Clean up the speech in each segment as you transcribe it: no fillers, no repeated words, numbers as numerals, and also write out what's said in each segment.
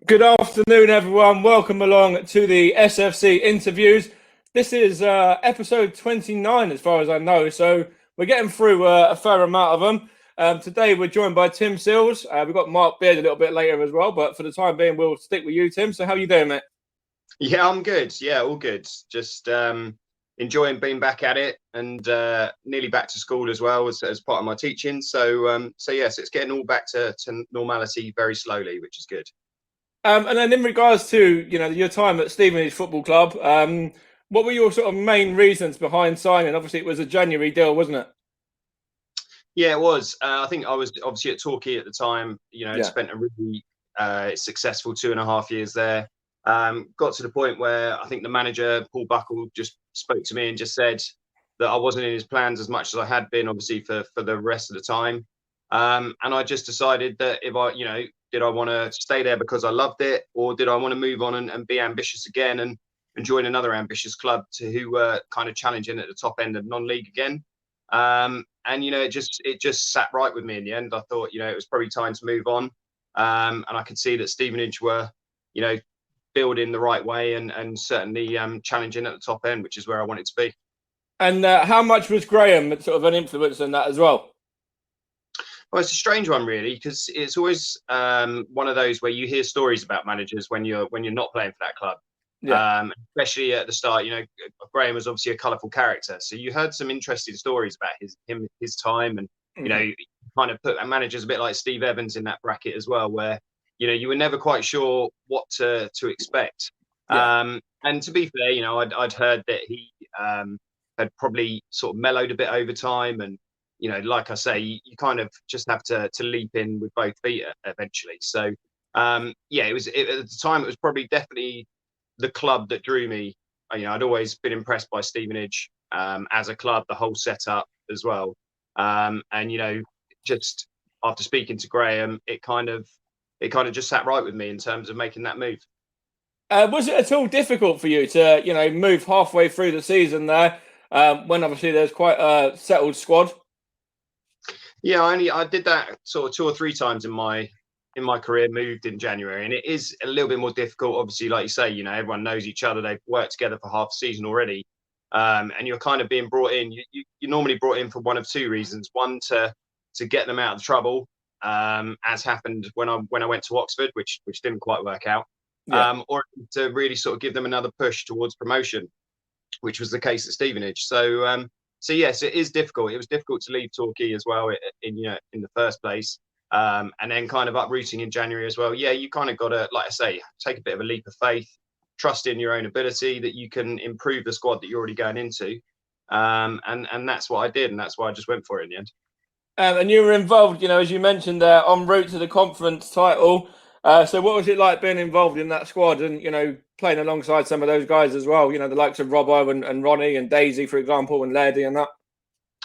Good afternoon, everyone. Welcome along to the SFC interviews. This is episode 29, as far as I know, so we're getting through a fair amount of them. Today, we're joined by Tim Sills. We've got Mark Beard a little bit later as well, but for the time being, we'll stick with you, Tim. So how are you doing, mate? Yeah, I'm good. Yeah, all good. Just enjoying being back at it and nearly back to school as well as part of my teaching. So yes, it's getting all back to normality very slowly, which is good. And then in regards to, your time at Stevenage Football Club, what were your sort of main reasons behind signing? Obviously, it was a January deal, wasn't it? Yeah, it was. I think I was obviously at Torquay at the time. I'd Yeah. spent a really successful 2.5 years there. Got to the point where I think the manager, Paul Buckle, just spoke to me and just said that I wasn't in his plans as much as I had been, obviously, for the rest of the time. And I just decided that if did I want to stay there because I loved it, or did I want to move on and be ambitious again and join another ambitious club who were kind of challenging at the top end of non-league again? And it just sat right with me in the end. I thought it was probably time to move on, and I could see that Stevenage were building the right way and certainly challenging at the top end, which is where I wanted to be. And how much was Graham sort of an influence in that as well? Well, it's a strange one, really, because it's always one of those where you hear stories about managers when you're not playing for that club. Yeah. Especially at the start, Graham was obviously a colourful character, so you heard some interesting stories about his time, and you kind of put managers a bit like Steve Evans in that bracket as well, where you were never quite sure what to expect. Yeah. And to be fair, I'd heard that he had probably sort of mellowed a bit over time, and like I say, you kind of just have to leap in with both feet eventually. So it was at the time, it was probably definitely the club that drew me. I'd always been impressed by Stevenage as a club, the whole setup as well. And just after speaking to Graham, it kind of just sat right with me in terms of making that move. Was it at all difficult for you to move halfway through the season there when obviously there's quite a settled squad? Yeah, I did that sort of 2 or 3 times in my career, moved in January, and it is a little bit more difficult. Obviously, like you say, everyone knows each other. They've worked together for half a season already, and you're kind of being brought in. You're normally brought in for one of two reasons: one, to get them out of trouble, as happened when I went to Oxford, which didn't quite work out, Yeah. or to really sort of give them another push towards promotion, which was the case at Stevenage. So yes, it is difficult. It was difficult to leave Torquay as well in the first place, and then kind of uprooting in January as well. Yeah, you kind of got to, like I say, take a bit of a leap of faith, trust in your own ability that you can improve the squad that you're already going into, and that's what I did, and that's why I just went for it in the end. And you were involved, as you mentioned, en route to the conference title. So what was it like being involved in that squad and, playing alongside some of those guys as well, the likes of Robbo and Ronnie and Daisy, for example, and Lairdy and that?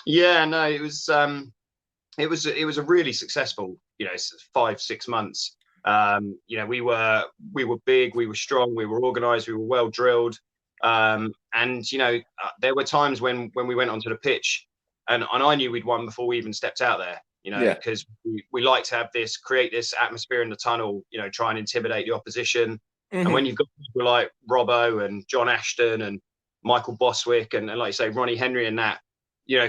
Yeah, no, it was a really successful, 5-6 months. We were big, we were strong, we were organised, we were well drilled, and there were times when we went onto the pitch, and I knew we'd won before we even stepped out there. Because we like to have create this atmosphere in the tunnel, try and intimidate the opposition. Mm-hmm. And when you've got people like Robbo and John Ashton and Michael Boswick and like you say, Ronnie Henry and that,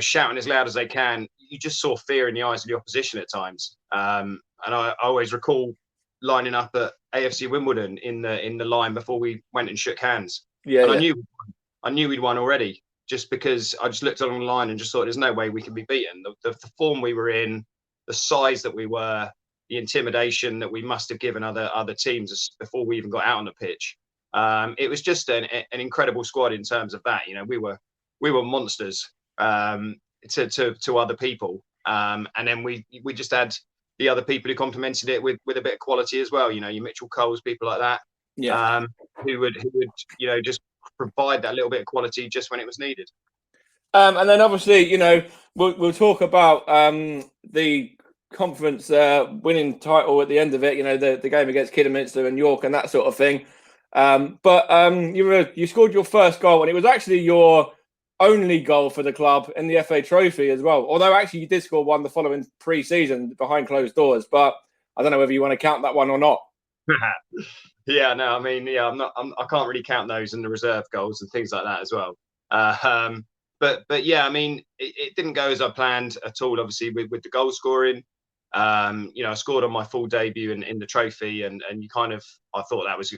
shouting as loud as they can, you just saw fear in the eyes of the opposition at times. And I always recall lining up at AFC Wimbledon in the line before we went and shook hands. Yeah, and yeah. I knew we'd won already, just because I just looked along the line and just thought there's no way we can be beaten. The form we were in, the size that we were, the intimidation that we must have given other teams before we even got out on the pitch. It was just an incredible squad in terms of that. We were monsters to other people, and then we just had the other people who complemented it with a bit of quality as well. Your Mitchell Coles, people like that, Yeah. who would just provide that little bit of quality just when it was needed. And then obviously, we'll talk about the conference winning title at the end of it. The game against Kidderminster and York and that sort of thing. But you scored your first goal, and it was actually your only goal for the club in the FA Trophy as well. Although actually you did score one the following pre-season behind closed doors, but I don't know whether you want to count that one or not. Yeah, no, I mean, yeah, I can't really count those in the reserve goals and things like that as well. But yeah, I mean, it didn't go as I planned at all. Obviously, with the goal scoring, I scored on my full debut in the trophy, and you kind of, I thought that was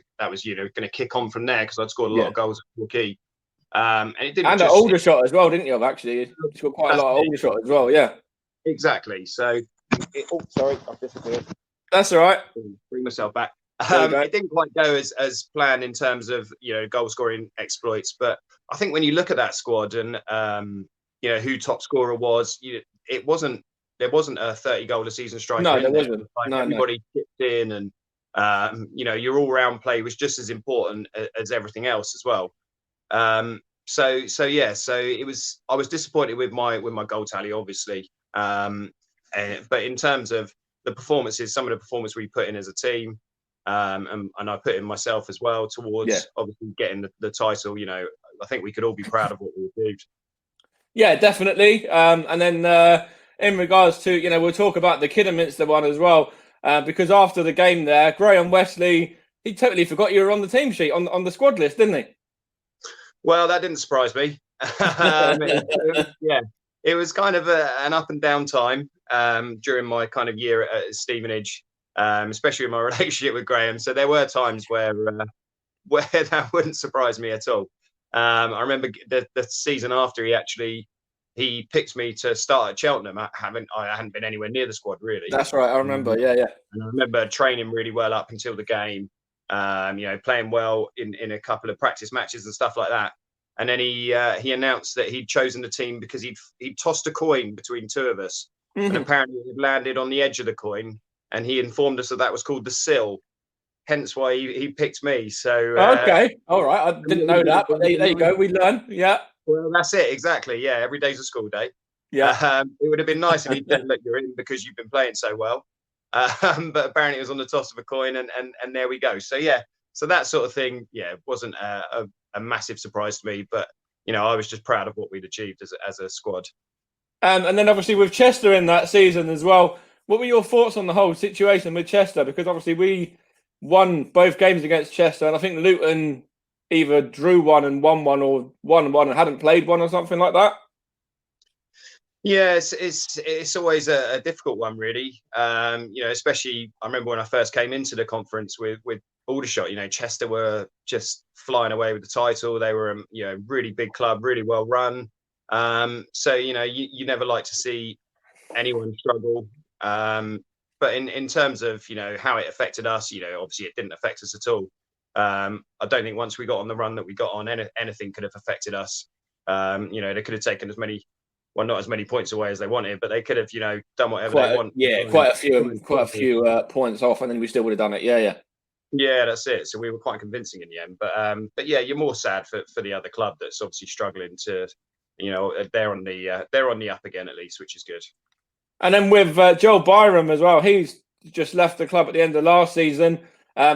going to kick on from there because I'd scored a lot Yeah. of goals at Torquay. And it didn't And an just. older shot as well, didn't you? Actually, you got quite a lot of older shot as well. Yeah. Exactly. So, sorry, I've disappeared. That's all right. Bring myself back. There we go. It didn't quite go as planned in terms of goal scoring exploits, but I think when you look at that squad and who top scorer was, it wasn't there wasn't a 30 goal a season striker No, in there there. wasn't. Like No, no. everybody chipped in, and your all round play was just as important as everything else as well. So yeah, so it was. I was disappointed with my goal tally, obviously. But in terms of the performances, some of the performance we put in as a team, and I put in myself as well Yeah. towards obviously getting the title. I think we could all be proud of what we achieved. Yeah, definitely. And then in regards to, we'll talk about the Kidderminster one as well, because after the game there, Graham Wesley, he totally forgot you were on the team sheet, on the squad list, didn't he? Well, that didn't surprise me. Yeah, it was kind of an up and down time during my kind of year at Stevenage, especially in my relationship with Graham. So there were times where that wouldn't surprise me at all. I remember the season after he picked me to start at Cheltenham. I hadn't been anywhere near the squad really. That's right. I remember. Yeah, yeah. And I remember training really well up until the game. Playing well in a couple of practice matches and stuff like that. And then he announced that he'd chosen the team because he'd tossed a coin between two of us, and apparently it landed on the edge of the coin. And he informed us that was called the sill, hence why he picked me. So okay, all right. I didn't know that, but there you go. We learn. Yeah. Well, that's it exactly. Yeah, every day's a school day. Yeah. It would have been nice if he'd said, "Look, you're in because you've been playing so well." But apparently it was on the toss of a coin, and there we go. So yeah, so that sort of thing, yeah, wasn't a massive surprise to me, but I was just proud of what we'd achieved as a squad. And then obviously with Chester in that season as well, what were your thoughts on the whole situation with Chester? Because obviously we won both games against Chester, and I think Luton either drew one and won one, or won one and hadn't played one, or something like that. Yeah, it's always a difficult one, really. Especially I remember when I first came into the conference with Aldershot. Chester were just flying away with the title. They were really big club, really well run. So you never like to see anyone struggle. But in terms of how it affected us, obviously it didn't affect us at all. I don't think once we got on the run that we got on, anything could have affected us. They could have taken not as many points away as they wanted, but they could have, done whatever they want. Yeah, quite a few points off, and then we still would have done it. Yeah, yeah. Yeah, that's it. So we were quite convincing in the end, but yeah, you're more sad for the other club that's obviously struggling to, they're on the up again at least, which is good. And then with Joel Byram as well, he's just left the club at the end of last season.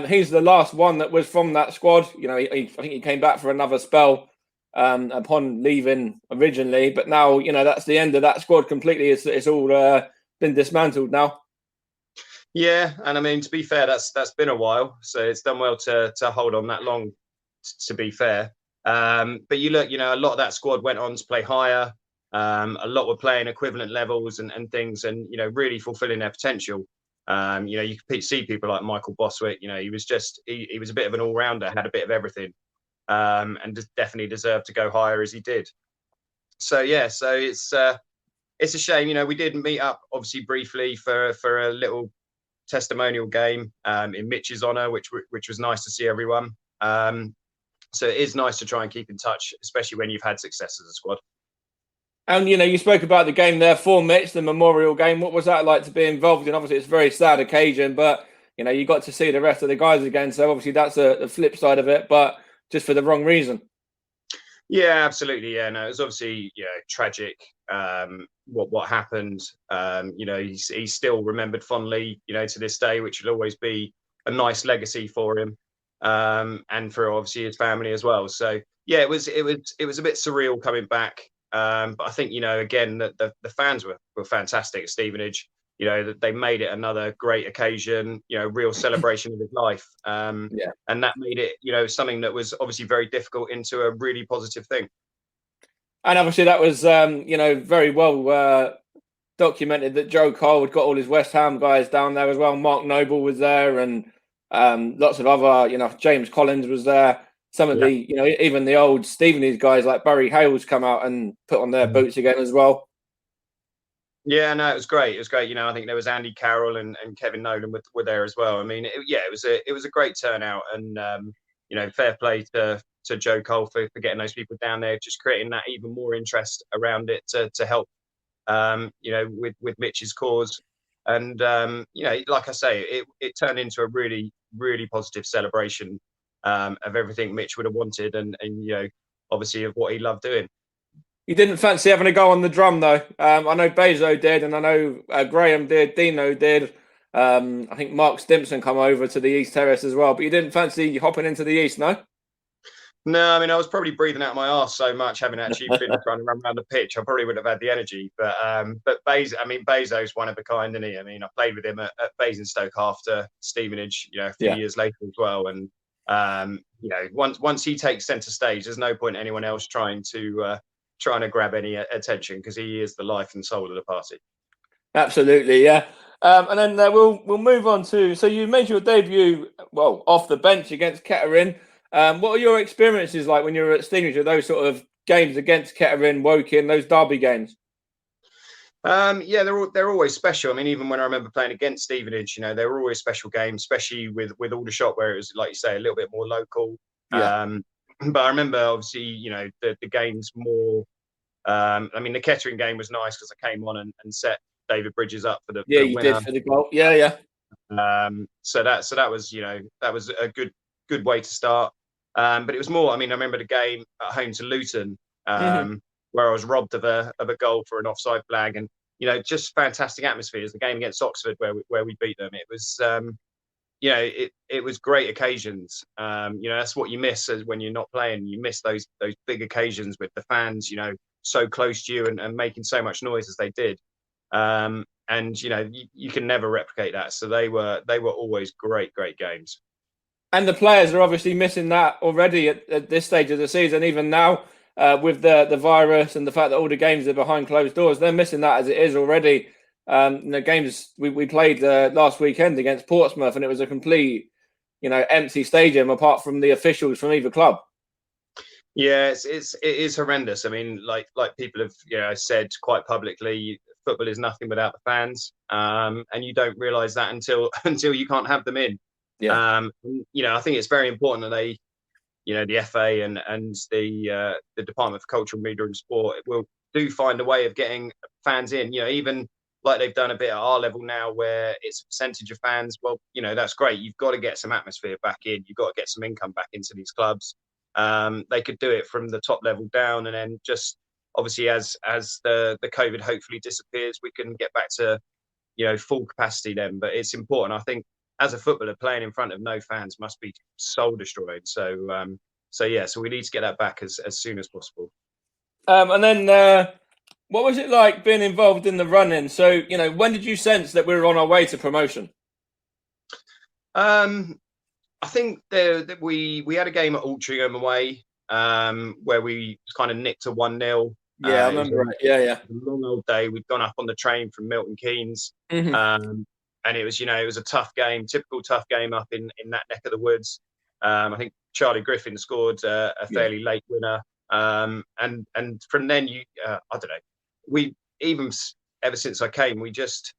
He's the last one that was from that squad. I think he came back for another spell upon leaving originally, but now that's the end of that squad completely. It's all been dismantled now. Yeah, and I mean, to be fair, that's been a while, so it's done well to hold on that long. To be fair, but you look, a lot of that squad went on to play higher. A lot were playing equivalent levels and things, and really fulfilling their potential. You could see people like Michael Boswick. He was a bit of an all rounder, had a bit of everything. And definitely deserved to go higher as he did. So yeah, so it's a shame. We did meet up obviously briefly for a little testimonial game in Mitch's honour, which was nice to see everyone. So it is nice to try and keep in touch, especially when you've had success as a squad. And you spoke about the game there for Mitch, the memorial game. What was that like to be involved in? Obviously, it's a very sad occasion, but you got to see the rest of the guys again. So obviously, that's the flip side of it. But just for the wrong reason. Yeah, absolutely. Yeah, no, it was obviously tragic. What happened? He's still remembered fondly, to this day, which will always be a nice legacy for him, and for obviously his family as well. So yeah, it was a bit surreal coming back. But I think again that the fans were fantastic at Stevenage. that they made it another great occasion, real celebration of his life. And that made it, something that was obviously very difficult into a really positive thing. And obviously that was, very well documented that Joe Cole had got all his West Ham guys down there as well. Mark Noble was there, and lots of other, James Collins was there. Some of the, even the old Stevenage guys like Barry Hales come out and put on their boots again as well. Yeah, no, it was great. It was great. I think there was Andy Carroll and Kevin Nolan were there as well. I mean, it was a great turnout, and fair play to Joe Cole for getting those people down there, just creating that even more interest around it to help, with Mitch's cause. And like I say, it turned into a really, really positive celebration of everything Mitch would have wanted, and obviously of what he loved doing. You didn't fancy having a go on the drum, though. I know Bezo did, and I know Graham did, Dino did. I think Mark Stimpson come over to the East Terrace as well, but you didn't fancy hopping into the East, no? No, I mean, I was probably breathing out my arse so much, having actually been trying to run around the pitch. I probably wouldn't have had the energy. But Bezo's one of a kind, isn't he? I mean, I played with him at Basingstoke after Stevenage, a few years later as well. And once he takes centre stage, there's no point anyone else trying to grab any attention, because he is the life and soul of the party. Absolutely, yeah. And then we'll move on to, so you made your debut, off the bench against Kettering. What are your experiences like when you were at Stevenage with those sort of games against Kettering, Woking, those derby games? They're always special. I mean, even when I remember playing against Stevenage, they were always special games, especially with Aldershot, where it was, like you say, a little bit more local. Yeah. But I remember, obviously, the games more. The Kettering game was nice because I came on and set David Bridges up for the winner. You did for the goal. Yeah. So that was that was a good way to start. But it was more. I mean, I remember the game at home to Luton, where I was robbed of a goal for an offside flag, and just fantastic atmospheres. The game against Oxford, where we beat them, it was. It was great occasions. That's what you miss when you're not playing. You miss those big occasions with the fans, so close to you and making so much noise as they did. And you can never replicate that. So they were always great games. And the players are obviously missing that already at this stage of the season. Even now, with the virus and the fact that all the games are behind closed doors, they're missing that as it is already. The games we played last weekend against Portsmouth, and it was a complete, empty stadium apart from the officials from either club. Yeah, it is horrendous. I mean, like people have said quite publicly, football is nothing without the fans, and you don't realise that until you can't have them in. Yeah. I think it's very important that they, the FA and the Department for Cultural Media and Sport do find a way of getting fans in. Even like they've done a bit at our level now, where it's a percentage of fans. Well, that's great. You've got to get some atmosphere back in. You've got to get some income back into these clubs. They could do it from the top level down, and then just obviously as the COVID hopefully disappears, we can get back to full capacity then. But it's important, I think, as a footballer, playing in front of no fans must be soul destroying. So we need to get that back as soon as possible. And then what was it like being involved in the run-in? So when did you sense that we were on our way to promotion? I think we had a game at Altrincham away, where we kind of nicked a 1-0. Yeah, I remember. Yeah. A long old day. We'd gone up on the train from Milton Keynes, and it was a tough game, typical tough game up in that neck of the woods. I think Charlie Griffin scored a fairly late winner, and from then I don't know. We even ever since I came, we just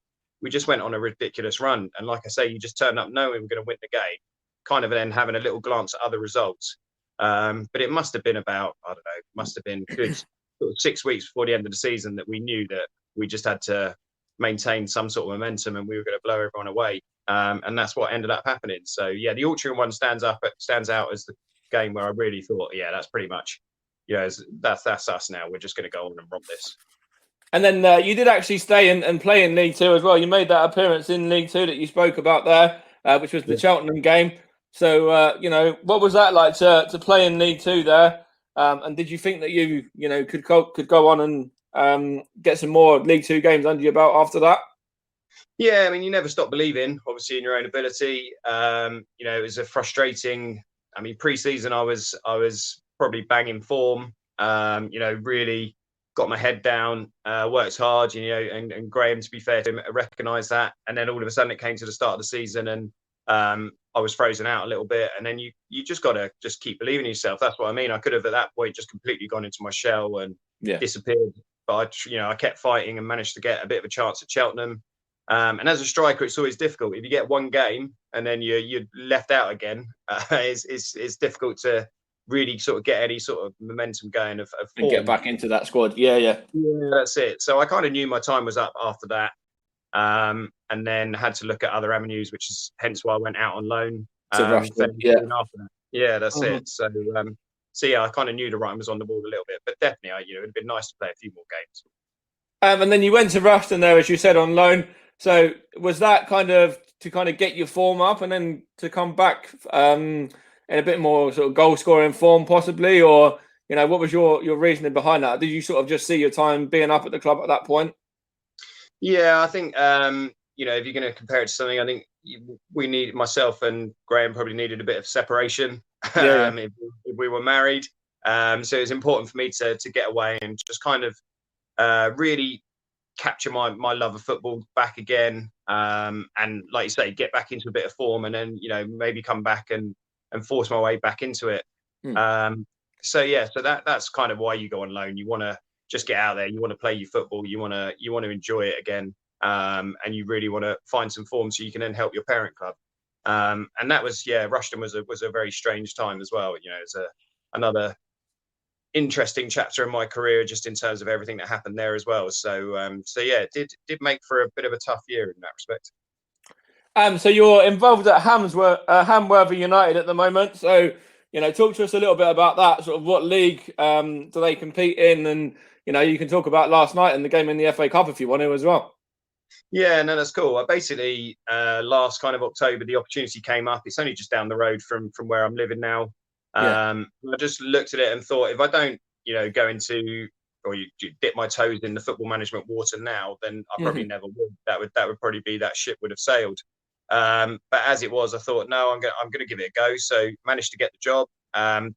went on a ridiculous run, and like I say, you just turn up knowing we're going to win the game. Kind of then having a little glance at other results. But it must have been about, I don't know, must have been good 6 weeks before the end of the season that we knew that we just had to maintain some sort of momentum and we were going to blow everyone away. And that's what ended up happening. So, yeah, the Altrincham one stands out as the game where I really thought, yeah, that's pretty much, that's us now. We're just going to go on and romp this. And then you did actually stay and play in League Two as well. You made that appearance in League Two that you spoke about there, which was the Cheltenham game. So, what was that like to play in League Two there? And did you think that you could go on and get some more League Two games under your belt after that? Yeah, I mean, you never stop believing, obviously, in your own ability. It was a frustrating. I mean, pre-season, I was probably banging form. Really got my head down, worked hard. And Graham, to be fair to him, recognised that. And then all of a sudden, it came to the start of the season, and I was frozen out a little bit. And then you just got to just keep believing in yourself. That's what I mean. I could have at that point just completely gone into my shell and Yeah. disappeared. But I kept fighting and managed to get a bit of a chance at Cheltenham. And as a striker, it's always difficult. If you get one game and then you're left out again, it's difficult to really sort of get any sort of momentum going of form. And get back into that squad. Yeah. That's it. So I kind of knew my time was up after that, and then had to look at other avenues, which is hence why I went out on loan. To Rushden, After that. Yeah, that's it. So yeah, I kind of knew the writing was on the wall a little bit, but definitely, it'd been nice to play a few more games. And then you went to Rushden there, as you said, on loan. So was that kind of to get your form up and then to come back in a bit more sort of goal scoring form possibly? Or, what was your reasoning behind that? Did you sort of just see your time being up at the club at that point? Yeah, I think, if you're going to compare it to something, I think myself and Graham probably needed a bit of separation if we were married. So it was important for me to get away and just kind of really capture my love of football back again, and like you say, get back into a bit of form, and then maybe come back and force my way back into it. So that's kind of why you go on loan. You want to just get out there, you want to play your football, you want to enjoy it again, and you really want to find some form so you can then help your parent club. And that was Rushden was a very strange time as well. It's another interesting chapter in my career, just in terms of everything that happened there as well. So it did make for a bit of a tough year in that respect. So you're involved at Hamworthy United at the moment. So talk to us a little bit about that. Sort of what league do they compete in, and you can talk about last night and the game in the FA Cup if you want to as well. Yeah, no, that's cool. I basically last kind of October, the opportunity came up. It's only just down the road from where I'm living now. I just looked at it and thought, if I don't, go into or you dip my toes in the football management water now, then I probably never would. That would probably be, that ship would have sailed. But as it was, I thought, no, I'm going to give it a go. So managed to get the job.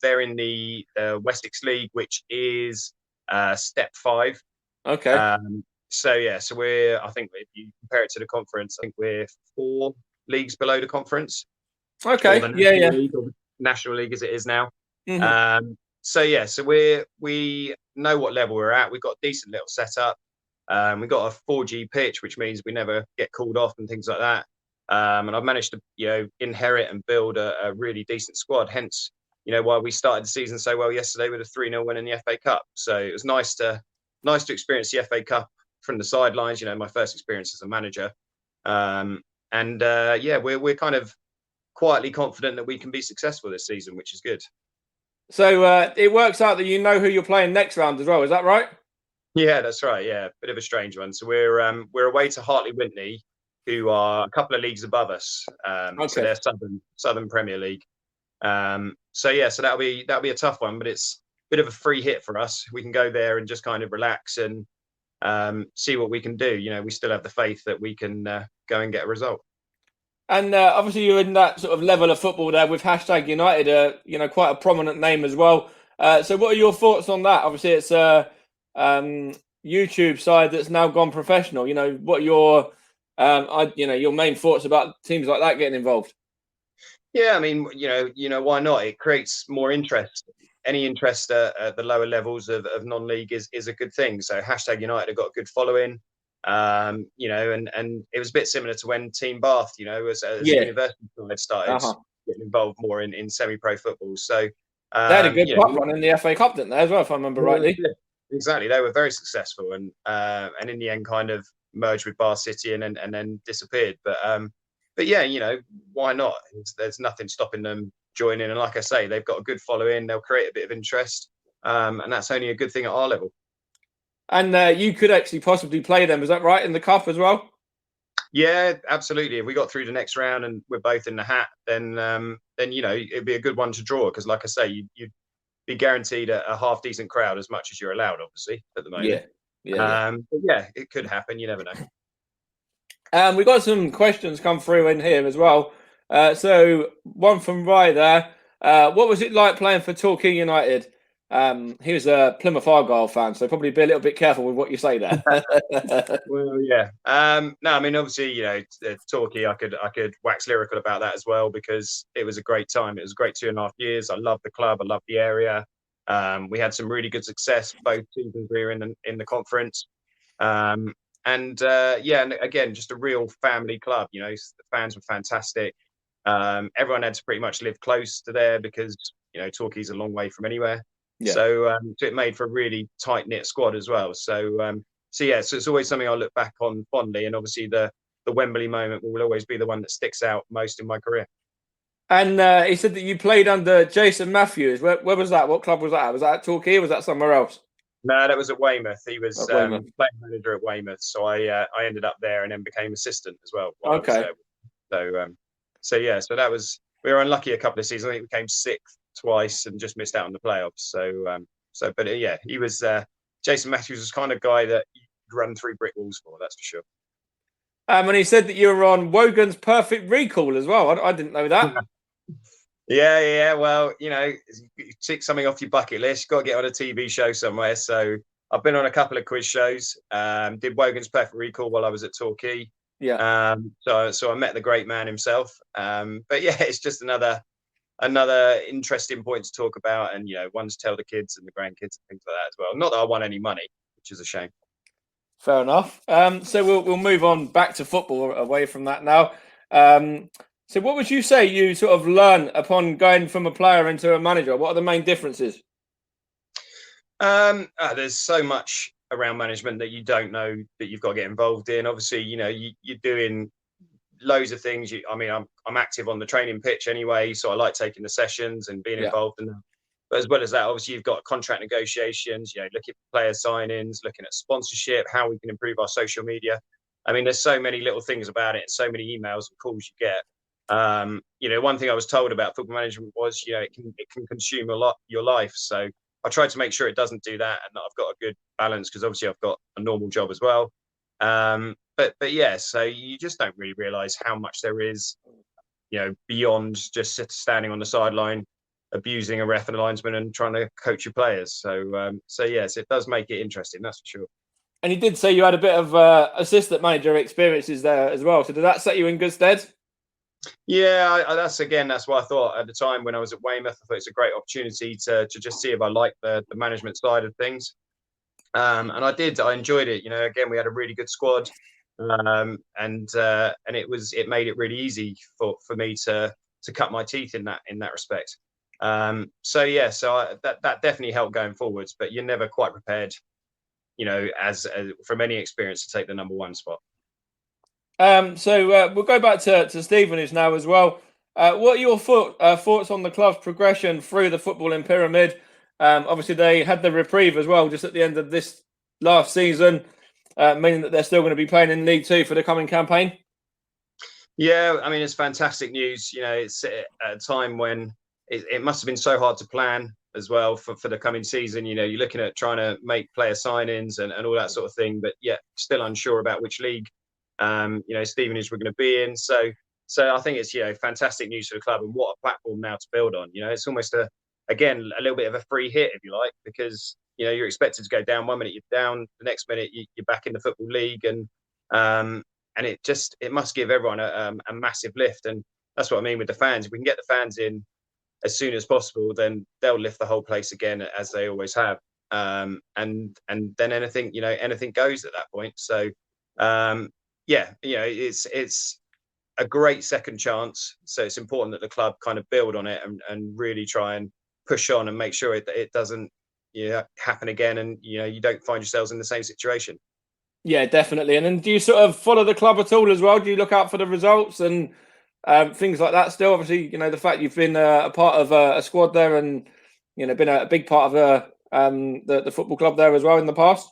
They're in the Wessex League, which is Step 5. Okay. So I think if you compare it to the conference, I think we're 4 leagues below the conference. Okay. League, or National League as it is now. So we know what level we're at. We've got a decent little setup. We've got a 4G pitch, which means we never get called off and things like that. And I've managed to inherit and build a really decent squad. Hence, why we started the season so well yesterday with a 3-0 win in the FA Cup. So it was nice to experience the FA Cup from the sidelines. My first experience as a manager. We're kind of quietly confident that we can be successful this season, which is good. So it works out that you know who you're playing next round as well. Is that right? Yeah, that's right. Yeah, bit of a strange one. So we're away to Hartley Wintney, who are a couple of leagues above us. So they're Southern Premier League. So that'll be a tough one, but it's a bit of a free hit for us. We can go there and just kind of relax and see what we can do. We still have the faith that we can go and get a result. And obviously you're in that sort of level of football there with #United, quite a prominent name as well. So what are your thoughts on that? Obviously it's a YouTube side that's now gone professional. What are your your main thoughts about teams like that getting involved? Yeah, I mean, why not? It creates more interest. Any interest at the lower levels of non-league is a good thing. So #United have got a good following. And it was a bit similar to when Team Bath, as a university side started getting involved more in semi-pro football. So they had a good run in the FA Cup, didn't they, as well, if I remember rightly? Exactly, they were very successful, and in the end, kind of merged with Bath City and then disappeared. But why not? There's nothing stopping them joining, and like I say, they've got a good following. They'll create a bit of interest, and that's only a good thing at our level. And you could actually possibly play them, is that right, in the cup as well? Yeah, absolutely. If we got through the next round and we're both in the hat, then it'd be a good one to draw, because, like I say, you'd be guaranteed a half decent crowd, as much as you're allowed, obviously, at the moment. Yeah. But it could happen. You never know. We got some questions come through in here as well. So one from Rye there. What was it like playing for Torquay United? He was a Plymouth Argyle fan, so probably be a little bit careful with what you say there. Well, yeah. No, I mean, obviously, Torquay, I could wax lyrical about that as well because it was a great time. It was a great 2.5 years. I loved the club. I loved the area. We had some really good success both seasons we were in the conference. Um, and again, just a real family club. The fans were fantastic. Everyone had to pretty much live close to there because Torquay's a long way from anywhere. Yeah. So it made for a really tight knit squad as well. So it's always something I look back on fondly, and obviously the Wembley moment will always be the one that sticks out most in my career. And he said that you played under Jason Matthews. Where was that? What club was that? Was that at Torquay or was that somewhere else? No, that was at Weymouth. He was At Weymouth. playing manager at Weymouth, so I ended up there and then became assistant as well while I was Okay. there. So that was we were unlucky a couple of seasons. I think we came sixth twice and just missed out on the playoffs. But he was Jason Matthews was the kind of guy that you'd run through brick walls for. That's for sure. And he said that you were on Wogan's Perfect Recall as well. I didn't know that. Yeah. Well, you tick something off your bucket list. You've got to get on a TV show somewhere. So I've been on a couple of quiz shows. Did Wogan's Perfect Recall while I was at Torquay. Yeah. So I met the great man himself. But yeah, it's just another interesting point to talk about, and one to tell the kids and the grandkids and things like that as well. Not that I won any money, which is a shame. Fair enough. So we'll move on back to football away from that now. So what would you say you sort of learn upon going from a player into a manager? What are the main differences? There's so much around management that you don't know that you've got to get involved in. Obviously, you're doing loads of things. I'm active on the training pitch anyway, so I like taking the sessions and being involved in them. But as well as that, obviously, you've got contract negotiations, looking at player signings, looking at sponsorship, how we can improve our social media. I mean, there's so many little things about it, so many emails and calls you get. One thing I was told about football management was, it can consume a lot your life. So I try to make sure it doesn't do that, and that I've got a good balance because obviously I've got a normal job as well. But yeah, so you just don't really realise how much there is, beyond just standing on the sideline, abusing a ref and a linesman and trying to coach your players. So yes, it does make it interesting, that's for sure. And you did say you had a bit of assistant manager experiences there as well. So did that set you in good stead? Yeah, that's what I thought at the time when I was at Weymouth. I thought it's a great opportunity to just see if I like the management side of things. And I did. I enjoyed it. Again, we had a really good squad, and it made it really easy for me to cut my teeth in that respect. So that definitely helped going forwards. But you're never quite prepared, as from any experience to take the number one spot. So we'll go back to Stevenage now as well. What are your thoughts on the club's progression through the footballing pyramid? Obviously, they had the reprieve as well just at the end of this last season, meaning that they're still going to be playing in League Two for the coming campaign. Yeah, I mean, it's fantastic news. It's at a time when it must have been so hard to plan as well for the coming season. You're looking at trying to make player signings and all that sort of thing, but yeah, still unsure about which league Stevenage were going to be in. So I think it's fantastic news for the club, and what a platform now to build on. It's almost a little bit of a free hit, if you like, because you're expected to go down one minute, you're down, the next minute you're back in the football league, and it must give everyone a massive lift. And that's what I mean with the fans. If we can get the fans in as soon as possible, then they'll lift the whole place again, as they always have. And then anything goes at that point. So it's a great second chance. So it's important that the club kind of build on it and really try and push on and make sure it doesn't happen again, and you don't find yourselves in the same situation. Yeah, definitely. And then do you sort of follow the club at all as well? Do you look out for the results and things like that still? Obviously, the fact you've been a part of a squad there and, been a big part of the football club there as well in the past.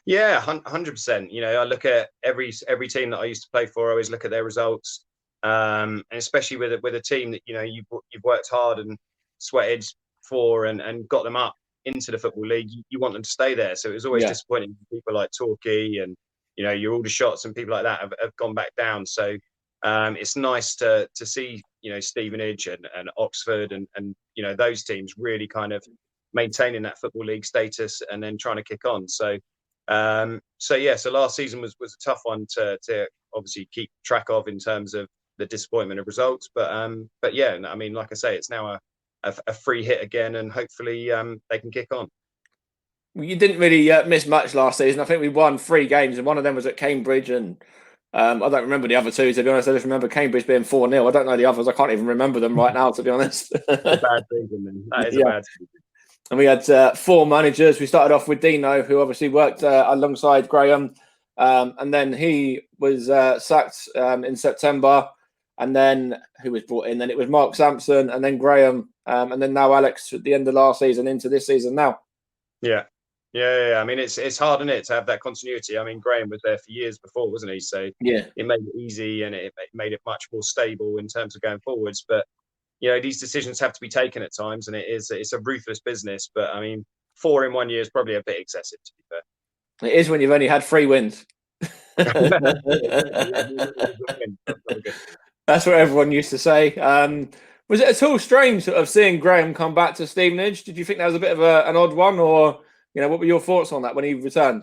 Yeah, 100%. I look at every team that I used to play for. I always look at their results, and especially with a team that you've worked hard and sweated for and got them up into the football league. You want them to stay there. So it was always disappointing for people like Torquay and your order shots and people like that have gone back down. So it's nice to see, Stevenage and Oxford and those teams really kind of maintaining that Football League status and then trying to kick on. So so last season was a tough one to obviously keep track of in terms of the disappointment of results. But yeah, I mean, like I say, it's now a free hit again, and hopefully they can kick on. You didn't really miss much last season. I think we won 3 games, and one of them was at Cambridge. And I don't remember the other 2, to be honest. I just remember Cambridge being 4-0. I don't know the others. I can't even remember them right now, to be honest. It's a bad season, then. That is a bad season. And we had 4 managers. We started off with Dino, who obviously worked alongside Graham. And then he was sacked in September. And then who was brought in? Then it was Mark Sampson, and then Graham, and then now Alex at the end of last season into this season now. Yeah. I mean, it's hard, isn't it, to have that continuity. I mean, Graham was there for years before, wasn't he? So yeah, it made it easy, and it made it much more stable in terms of going forwards. But these decisions have to be taken at times, and it's a ruthless business. But I mean, 4 in 1 year is probably a bit excessive, to be fair. It is when you've only had 3 wins. That's what everyone used to say. Was it at all strange sort of seeing Graham come back to Stevenage? Did you think that was a bit of an odd one, or what were your thoughts on that when he returned?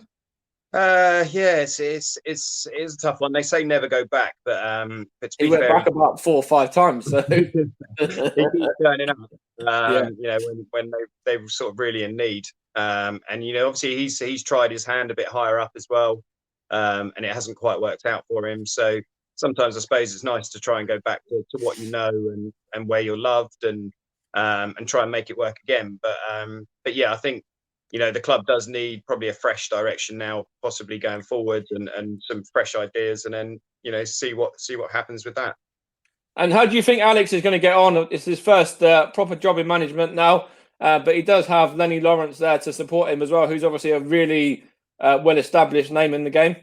It's a tough one. They say never go back, but to he be went fair, back about 4 or 5 times. So he keeps turning up. When they were sort of really in need. And obviously he's tried his hand a bit higher up as well, and it hasn't quite worked out for him. So sometimes I suppose it's nice to try and go back to what you know and where you're loved and try and make it work again. But yeah, I think the club does need probably a fresh direction now, possibly going forward, and some fresh ideas, and then see what happens with that. And how do you think Alex is going to get on? It's his first proper job in management now, but he does have Lenny Lawrence there to support him as well, who's obviously a really well-established name in the game.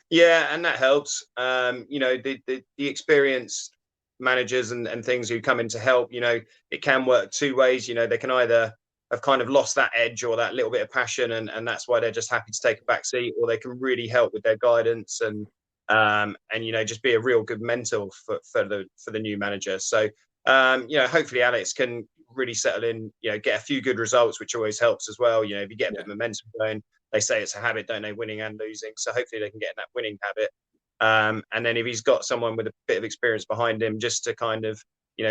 Yeah, and that helps. The experienced managers and things who come in to help, it can work 2 ways. They can either have kind of lost that edge or that little bit of passion, and that's why they're just happy to take a back seat, or they can really help with their guidance and just be a real good mentor for the new manager. So hopefully Alex can really settle in, get a few good results, which always helps as well. If you get a bit of momentum going, they say it's a habit, don't they, winning and losing. So hopefully they can get in that winning habit. And then if he's got someone with a bit of experience behind him, just to kind of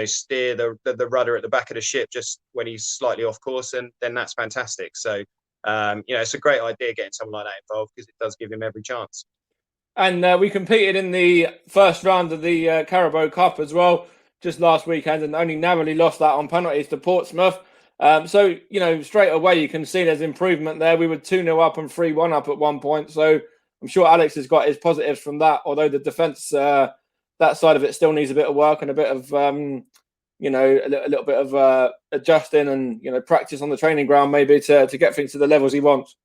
steer the rudder at the back of the ship just when he's slightly off course, and then that's fantastic. So it's a great idea getting someone like that involved, because it does give him every chance. And we competed in the first round of the Carabao Cup as well, just last weekend, and only narrowly lost that on penalties to Portsmouth. So straight away you can see there's improvement there. We were 2-0 up and 3-1 up at one point. So I'm sure Alex has got his positives from that, although the defence, that side of it still needs a bit of work and a bit of, a little bit of adjusting and, practice on the training ground maybe to get things to the levels he wants.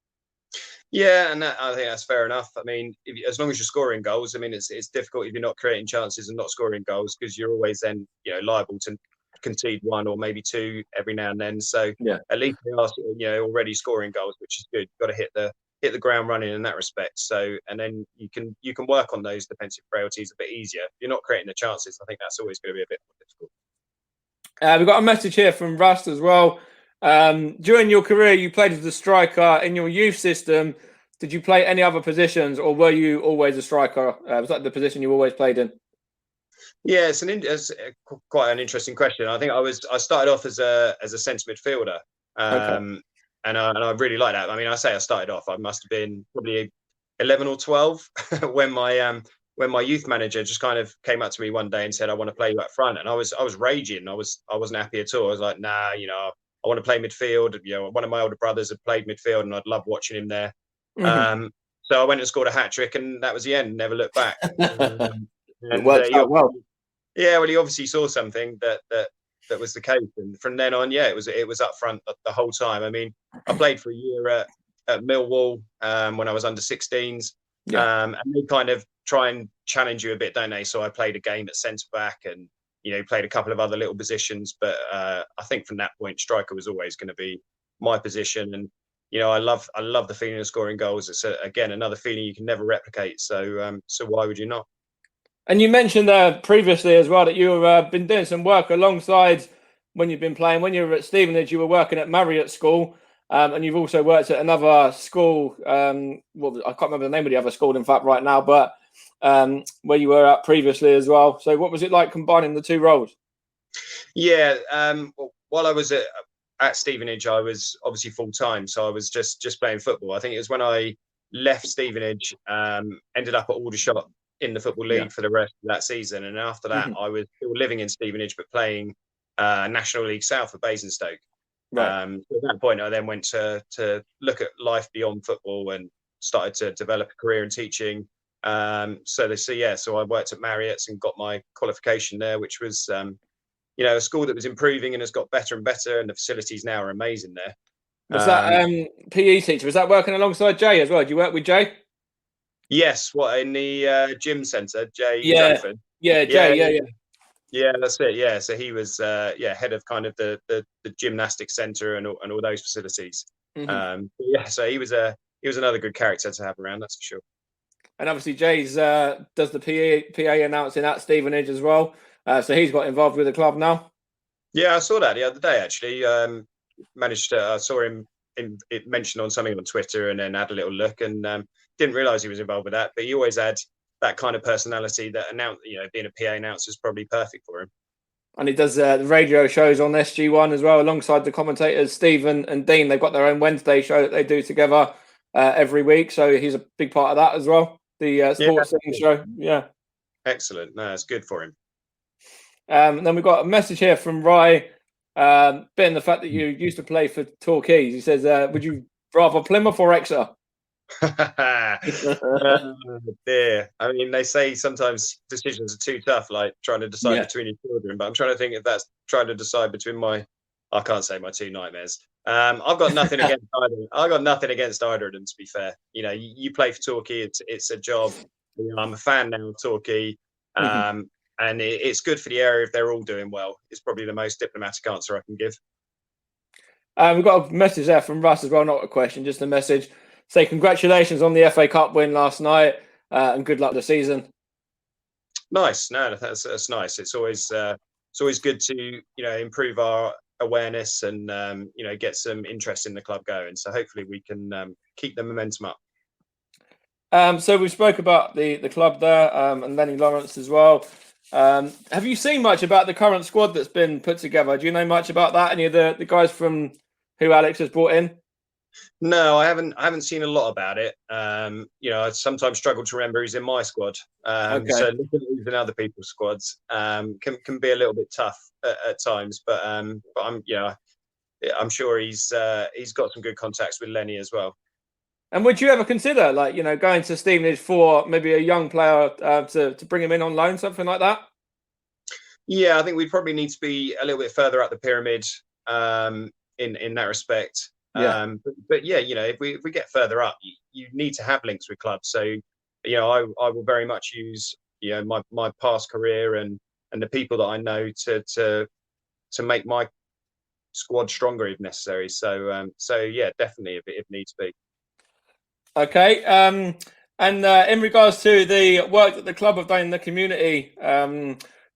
Yeah, and I think that's fair enough. I mean, as long as you're scoring goals, I mean, it's difficult if you're not creating chances and not scoring goals, because you're always then, liable to concede 1 or maybe 2 every now and then. So yeah, at least they are, already scoring goals, which is good. You've got to hit the ground running in that respect. So, and then you can work on those defensive frailties a bit easier. If you're not creating the chances, I think that's always going to be a bit more difficult. We've got a message here from Rust as well. During your career, you played as a striker. In your youth system, did you play any other positions, or were you always a striker? Was that the position you always played in? Yeah, it's quite an interesting question. I think I started off as a centre midfielder, and I really like that. I mean, I say I started off, I must have been probably 11 or 12 when my youth manager just kind of came up to me one day and said, "I want to play you up front," and I was raging. I wasn't happy at all. I was like, "Nah, I want to play midfield." One of my older brothers had played midfield, and I'd love watching him there. Mm-hmm. So I went and scored a hat trick, and that was the end. Never looked back. It worked out well. Yeah, well, he obviously saw something that was the case, and from then on, yeah, it was up front the whole time. I mean, I played for a year at Millwall when I was under 16s, and they kind of try and challenge you a bit, don't they? So I played a game at centre back, and played a couple of other little positions, but I think from that point, striker was always going to be my position. And I love the feeling of scoring goals. It's again another feeling you can never replicate. So why would you not? And you mentioned previously as well that you've been doing some work alongside when you've been playing. When you were at Stevenage, you were working at Marriott School, and you've also worked at another school. Well, I can't remember the name of the other school, in fact, right now, but where you were at previously as well. So, what was it like combining the two roles? Yeah, while I was at Stevenage, I was obviously full time, so I was just playing football. I think it was when I left Stevenage, ended up at Aldershot in the Football Yeah. League for the rest of that season, and after that, I was still living in Stevenage but playing National League South for Basingstoke. Right. So at that point, I then went to look at life beyond football and started to develop a career in teaching. So I worked at Marriott's and got my qualification there, which was a school that was improving and has got better and better, and the facilities now are amazing there. Was that PE teacher? Was that working alongside Jay as well? Did you work with Jay? Yes, what in the gym centre, Jay Yeah. Zoford. Yeah, Jay. Yeah. Yeah, that's it. Yeah, so he was head of kind of the gymnastics centre and all those facilities. So he was another good character to have around, that's for sure. And obviously, Jay's does the PA announcing at Stevenage as well. So he's got involved with the club now. Yeah, I saw that the other day actually. I saw him it mentioned on something on Twitter, and then had a little look, and didn't realise he was involved with that. But he always had that kind of personality that being a PA announcer is probably perfect for him. And he does the radio shows on SG1 as well, alongside the commentators Stephen and Dean. They've got their own Wednesday show that they do together every week. So he's a big part of that as well. The sports show. Yeah. Excellent. No, it's good for him. And then we've got a message here from Rye, being the fact that you used to play for Torquay. He says, would you rather Plymouth or Exeter? Dear. I mean, they say sometimes decisions are too tough, like trying to decide between your children. But I'm trying to think if that's trying to decide between I can't say my two nightmares. I've got nothing against either. I've got nothing against either of them, to be fair. You play for Torquay. It's a job. I'm a fan now of Torquay. And it's good for the area if they're all doing well. It's probably the most diplomatic answer I can give. We've got a message there from Russ as well, not a question, just a message. Say congratulations on the FA Cup win last night, and good luck this season. Nice, no, that's nice. It's always good to improve our awareness and get some interest in the club going. So hopefully we can keep the momentum up. So we spoke about the club there, and Lenny Lawrence as well. Have you seen much about the current squad that's been put together? Do you know much about that? Any of the guys from who Alex has brought in? No, I haven't seen a lot about it. I sometimes struggle to remember who's in my squad. So looking at who's in other people's squads can be a little bit tough at times. But I'm sure he's got some good contacts with Lenny as well. And would you ever consider, going to Stevenage for maybe a young player to bring him in on loan, something like that? Yeah, I think we probably need to be a little bit further up the pyramid in that respect. Yeah. But yeah, if we get further up, you need to have links with clubs. So, I will very much use my past career and the people that I know to make my squad stronger if necessary. So yeah, definitely if needs be. Okay. And in regards to the work that the club have done in the community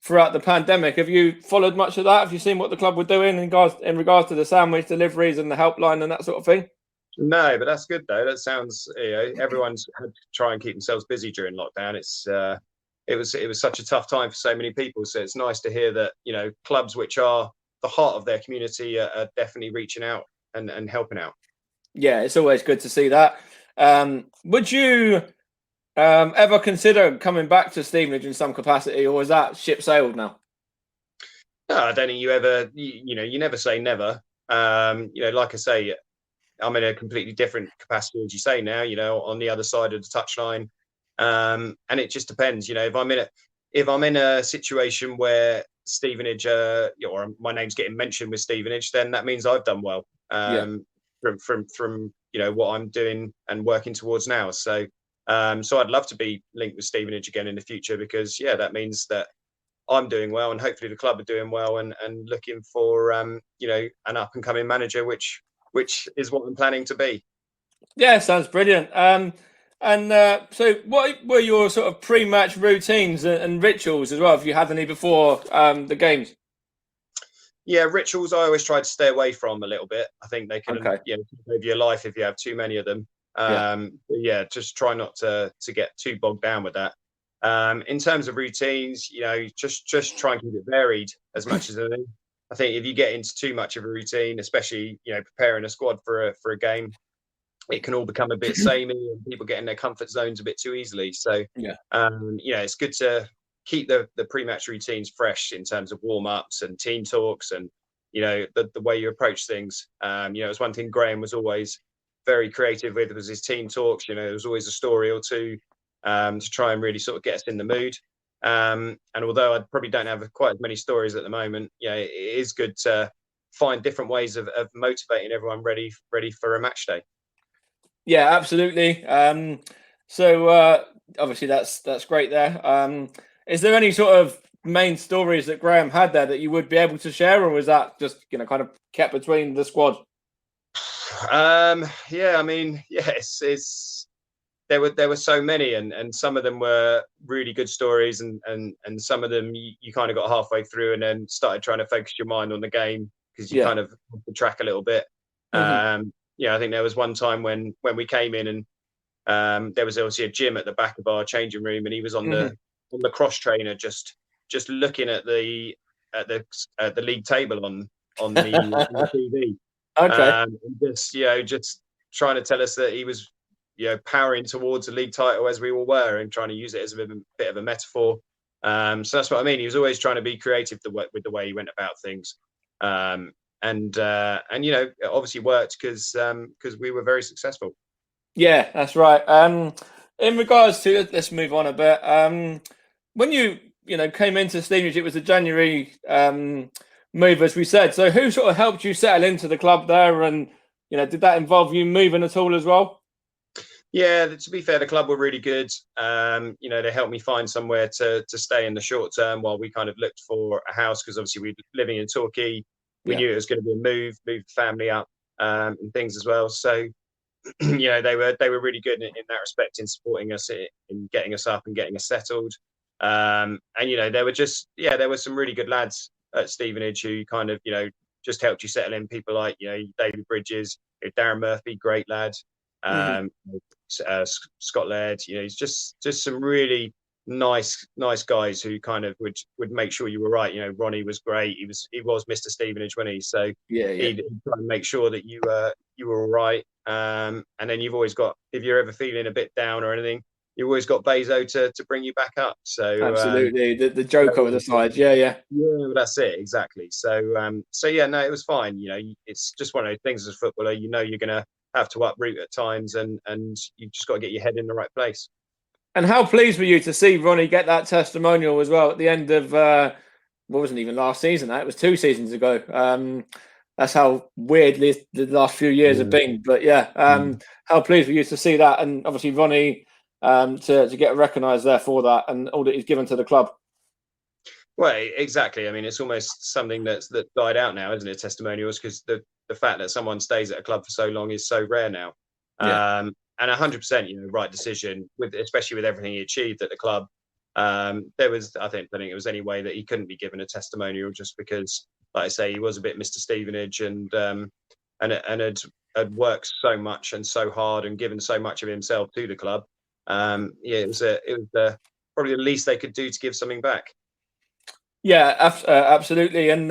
throughout the pandemic, have you followed much of that? Have you seen what the club were doing in regards to the sandwich deliveries and the helpline and that sort of thing? No, but that's good though. That sounds everyone's had to try and keep themselves busy during lockdown. It was such a tough time for so many people. So it's nice to hear that clubs which are the heart of their community are definitely reaching out and helping out. Yeah, it's always good to see that. Would you ever consider coming back to Stevenage in some capacity, or is that ship sailed now? No, I don't think you ever. You never say never. Like I say, I'm in a completely different capacity, as you say now. On the other side of the touchline, and it just depends. If I'm in a situation where Stevenage, or my name's getting mentioned with Stevenage, then that means I've done well. From what I'm doing and working towards now. So I'd love to be linked with Stevenage again in the future, because that means that I'm doing well, and hopefully the club are doing well, and looking for an up and coming manager, which which is what I'm planning to be. Yeah, sounds brilliant. So what were your sort of pre-match routines and rituals as well, if you had any before the games? Yeah, rituals I always try to stay away from a little bit. I think they can, Okay. take over your life if you have too many of them. Yeah. But yeah, just try not to get too bogged down with that. In terms of routines, just try and keep it varied as much as anything. I think if you get into too much of a routine, especially preparing a squad for a game, it can all become a bit samey and people get in their comfort zones a bit too easily. So, Yeah. it's good to keep the pre-match routines fresh in terms of warm-ups and team talks and, the way you approach things. It's one thing Graham was always very creative with was his team talks. There was always a story or two to try and really sort of get us in the mood. And although I probably don't have quite as many stories at the moment, it is good to find different ways of motivating everyone ready for a match day. Yeah, absolutely. Obviously that's great there. Is there any sort of main stories that Graham had there that you would be able to share, or was that just kind of kept between the squad? Yeah, I mean, yes, it's there were so many, and some of them were really good stories, and some of them you kind of got halfway through and then started trying to focus your mind on the game because you Yeah. kind of off the track a little bit. Hmm. I think there was one time when we came in and there was obviously a gym at the back of our changing room, and he was on Hmm. the cross trainer just looking at the league table on the TV, Okay. and just trying to tell us that he was powering towards a league title as we all were, and trying to use it as a bit of a metaphor. So that's what I mean. He was always trying to be creative with the way he went about things, and it obviously worked because we were very successful. Yeah, that's right. In regards to, let's move on a bit. When you came into Stevenage, it was a January move, as we said. So who sort of helped you settle into the club there, and did that involve you moving at all as well? Yeah, to be fair, the club were really good. They helped me find somewhere to stay in the short term while we kind of looked for a house because obviously we're living in Torquay. We Yeah. knew it was going to be a move the family up, and things as well. So they were really good in that respect in supporting us in getting us up and getting us settled. And there were some really good lads at Stevenage who kind of just helped you settle in. People like David Bridges, Darren Murphy, great lad. Hmm. Um, Scott Laird, he's just some really nice guys who kind of would make sure you were right. Ronnie was great. He was Mr. Stevenage, when he so Yeah, yeah. he'd try and make sure that you were all right. And then you've always got, if you're ever feeling a bit down or anything, you've always got Bezo to bring you back up. So Absolutely. The joke over the sides. Yeah, yeah. yeah, that's it exactly. So yeah, no, it was fine. It's just one of those things as a footballer. You're going to have to uproot at times, and you just got to get your head in the right place. And how pleased were you to see Ronnie get that testimonial as well at the end of what wasn't even last season? That it was 2 seasons ago. That's how weirdly the last few years have Yeah. been. But yeah, how pleased were you to see that, and obviously Ronnie to get recognised there for that and all that he's given to the club. Well, exactly. I mean, it's almost something that died out now, isn't it? Testimonials, because the fact that someone stays at a club for so long is so rare now. Yeah. And 100%, right decision especially with everything he achieved at the club. There was, I think it was any way that he couldn't be given a testimonial just because, like I say, he was a bit Mr. Stevenage and had worked so much and so hard and given so much of himself to the club. It was probably the least they could do to give something back. Yeah, absolutely. And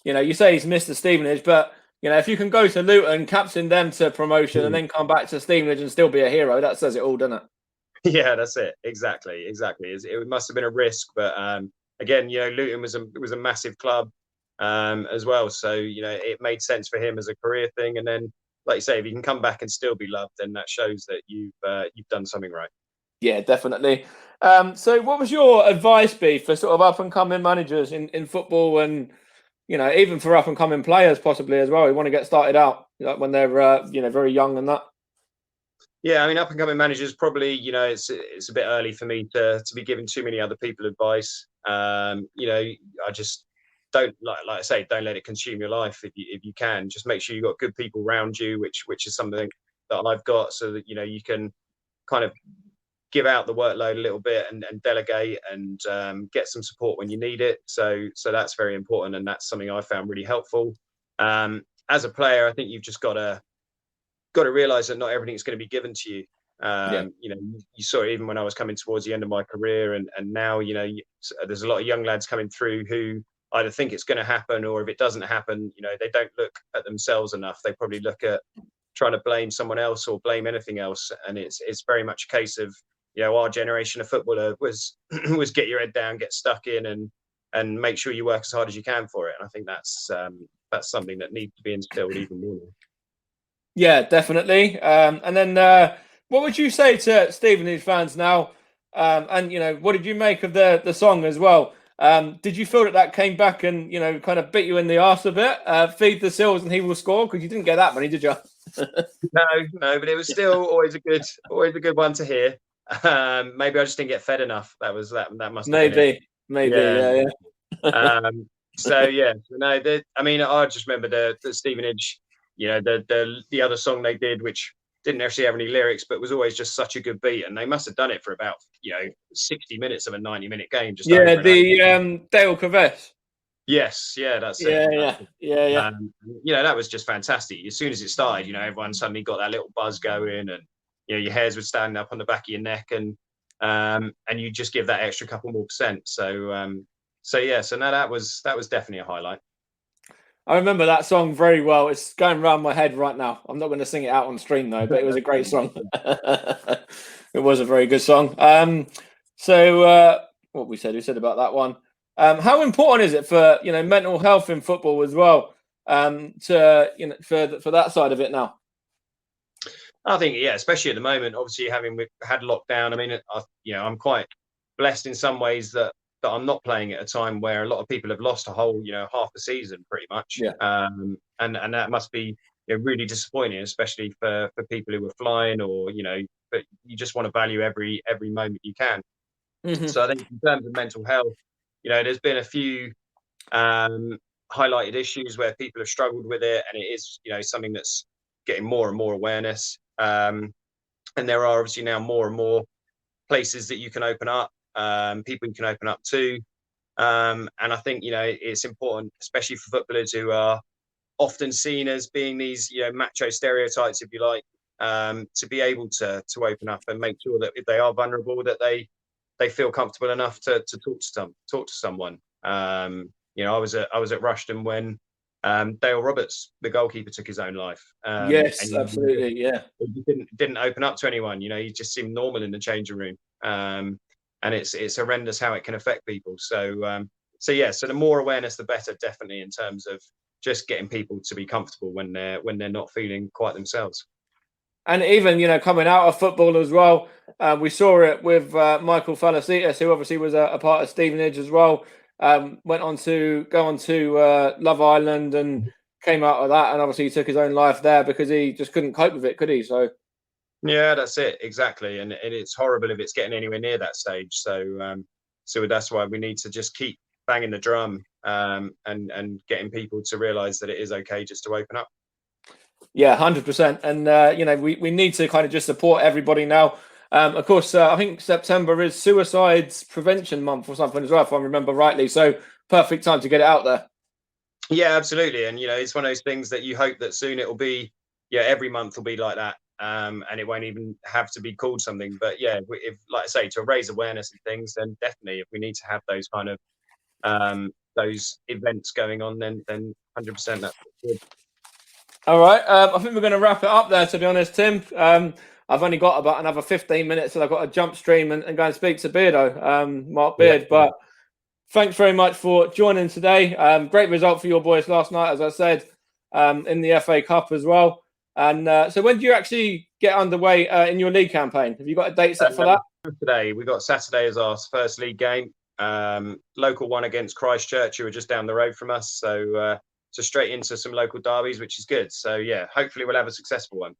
you say he's Mr. Stevenage, but if you can go to Luton, captain them to promotion, and then come back to Stevenage and still be a hero, that says it all, doesn't it? Yeah, that's it. Exactly. It must have been a risk, but again, Luton was a massive club as well, so it made sense for him as a career thing. And then, like you say, if you can come back and still be loved, then that shows that you've done something right. Yeah, definitely. So what was your advice be for sort of up and coming managers in football, and even for up and coming players possibly as well who want to get started out when they're very young and that? Yeah, I mean, up and coming managers probably, it's a bit early for me to be giving too many other people advice. I just don't like I say, don't let it consume your life. If you can, just make sure you've got good people around you, which is something that I've got, so that you can kind of give out the workload a little bit and delegate and get some support when you need it. So that's very important, and that's something I found really helpful. As a player, I think you've just got to realize that not everything's going to be given to you. You saw it even when I was coming towards the end of my career, and now there's a lot of young lads coming through who either think it's going to happen, or if it doesn't happen, they don't look at themselves enough. They probably look at trying to blame someone else or blame anything else, and it's very much a case of our generation of footballer was get your head down, get stuck in, and make sure you work as hard as you can for it. And I think that's something that needs to be instilled even more. Yeah, definitely. And then what would you say to Stevenage fans now? And what did you make of the song as well? Did you feel that came back and kind of bit you in the arse a bit? Feed the Sills and he will score, because you didn't get that many, did you? No, but it was still always a good one to hear. Maybe I just didn't get fed enough. That must have been it. Maybe. So yeah, no. I just remember the Stevenage, the other song they did, which didn't actually have any lyrics, but was always just such a good beat, and they must have done it for about 60 minutes of a 90-minute game. Just Dale Caves. Yes, yeah, that's it. Yeah. That was just fantastic. As soon as it started, everyone suddenly got that little buzz going, and your hairs would stand up on the back of your neck, and you just give that extra couple more percent. So no, that was definitely a highlight. I remember that song very well. It's going around my head right now. I'm not going to sing it out on stream though, but it was a great song. It was a very good song. What we said about that one. How important is it for mental health in football as well? For that side of it now. I think especially at the moment, obviously having had lockdown. I mean, I'm quite blessed in some ways that I'm not playing at a time where a lot of people have lost a whole half the season pretty much. Yeah. And that must be really disappointing, especially for people who are flying, or but you just want to value every moment you can. Mm-hmm. So I think in terms of mental health, there's been a few highlighted issues where people have struggled with it, and it is something that's getting more and more awareness. And there are obviously now more and more places that you can open up, people you can open up to. And I think, it's important, especially for footballers who are often seen as being these, macho stereotypes, if you like, to be able to open up and make sure that if they are vulnerable, that they feel comfortable enough to talk to someone. I was at Rushden when Dale Roberts, the goalkeeper, took his own life. Yes, absolutely. Yeah, he didn't open up to anyone. He just seemed normal in the changing room, and it's horrendous how it can affect people. So the more awareness, the better, definitely, in terms of just getting people to be comfortable when they're not feeling quite themselves. And even coming out of football as well, we saw it with Michael Falasitas, who obviously was a part of Stevenage as well. Went on to go on to Love Island and came out of that, and obviously he took his own life there because he just couldn't cope with it, could he? So yeah, that's it, exactly. And it's horrible if it's getting anywhere near that stage. So that's why we need to just keep banging the drum, and getting people to realise that it is okay just to open up. Yeah, 100%. And we need to kind of just support everybody now. Of course, I think September is Suicides Prevention Month or something as well, if I remember rightly. So perfect time to get it out there. Yeah, absolutely. And it's one of those things that you hope that soon it will be. Every month will be like that, and it won't even have to be called something. But if like I say, to raise awareness and things, then definitely, if we need to have those kind of those events going on, then 100% that's good. All right, I think we're going to wrap it up there, to be honest, Tim. I've only got about another 15 minutes, and I've got to jump stream and go and speak to Beardo, Mark Beard. Yeah. But thanks very much for joining today. Great result for your boys last night, as I said, in the FA Cup as well. And so when do you actually get underway in your league campaign? Have you got a date set for that? Today, we got Saturday as our first league game. Local one against Christchurch, who are just down the road from us. So straight into some local derbies, which is good. So yeah, hopefully we'll have a successful one.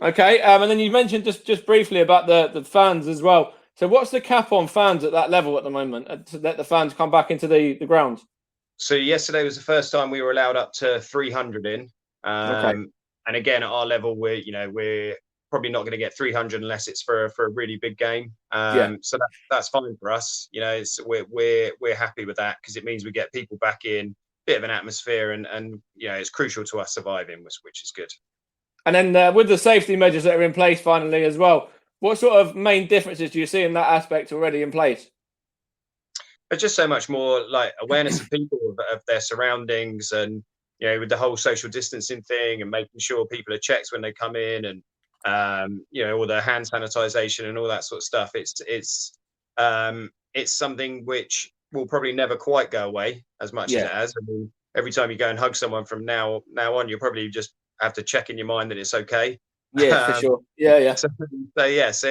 Okay, and then you mentioned just briefly about the fans as well. So what's the cap on fans at that level at the moment to let the fans come back into the ground? So yesterday was the first time we were allowed up to 300 in. Okay. And again, at our level, we're probably not going to get 300 unless it's for a really big game. Yeah. So that's fine for us. We're happy with that because it means we get people back in, bit of an atmosphere, and it's crucial to us surviving, which is good. And then with the safety measures that are in place finally as well, what sort of main differences do you see in that aspect already in place? There's just so much more like awareness of people of their surroundings, and with the whole social distancing thing and making sure people are checked when they come in, and all the hand sanitization and all that sort of stuff. It's something which will probably never quite go away as much as it has. I mean, every time you go and hug someone from now on, you'll probably just have to check in your mind that it's okay. Yeah, for sure. Yeah. So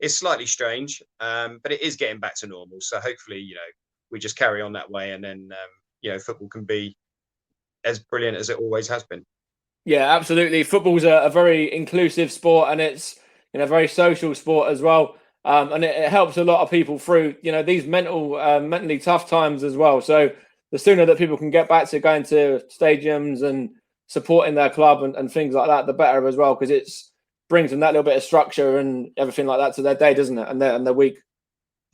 it's slightly strange, but it is getting back to normal. So hopefully, we just carry on that way, and then football can be as brilliant as it always has been. Yeah, absolutely. Football's a very inclusive sport, and it's a very social sport as well. And it helps a lot of people through these mentally tough times as well. So the sooner that people can get back to going to stadiums and supporting their club and things like that, the better as well, because it brings them that little bit of structure and everything like that to their day, doesn't it? And their week.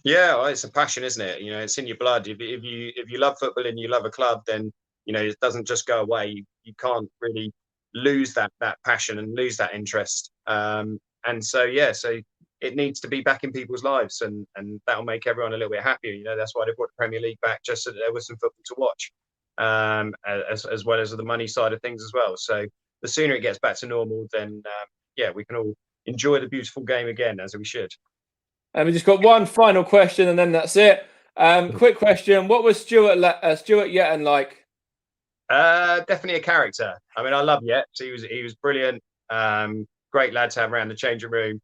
Yeah, well, it's a passion, isn't it? It's in your blood. If you love football and you love a club, then it doesn't just go away. You can't really lose that passion and lose that interest. And so it needs to be back in people's lives, and that'll make everyone a little bit happier. That's why they brought the Premier League back, just so that there was some football to watch, as well as the money side of things as well. So the sooner it gets back to normal, then we can all enjoy the beautiful game again, as we should. And we just got one final question, and then that's it. Quick question: what was Stuart Yetton like? Definitely a character. I mean, I love Yates. He was brilliant. Great lad to have around the changing room.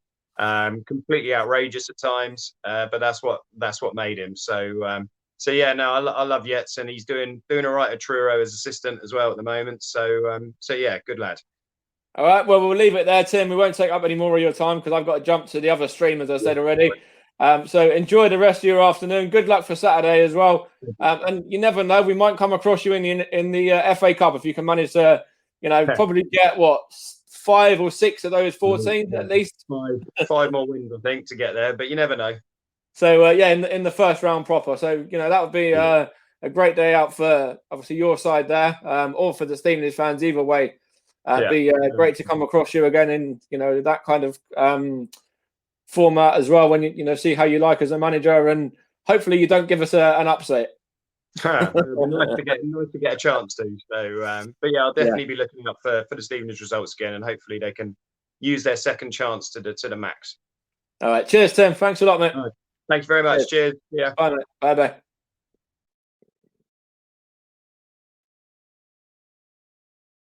Completely outrageous at times, but that's what made him. So yeah, no, I love Yates, and he's doing all right at Truro as assistant as well at the moment. So yeah, good lad. All right, well, we'll leave it there, Tim. We won't take up any more of your time because I've got to jump to the other stream, as I said already. So enjoy the rest of your afternoon. Good luck for Saturday as well. And you never know, we might come across you in the FA Cup if you can manage to, probably get 5 or 6 of those 14 at least. Five more wins, I think, to get there, but you never know. So in the first round proper. So that would be a great day out for obviously your side there, or for the Stevenage fans. Either way, it'd be great to come across you again in that kind of format as well, when you see how you like as a manager, and hopefully you don't give us an upset. Nice to get a chance to. So but yeah, I'll definitely be looking up for the Stevenage results again, and hopefully they can use their second chance to the max. All right, cheers, Tim. Thanks a lot, mate. Thanks very much. Cheers. Yeah. Bye, mate. Bye.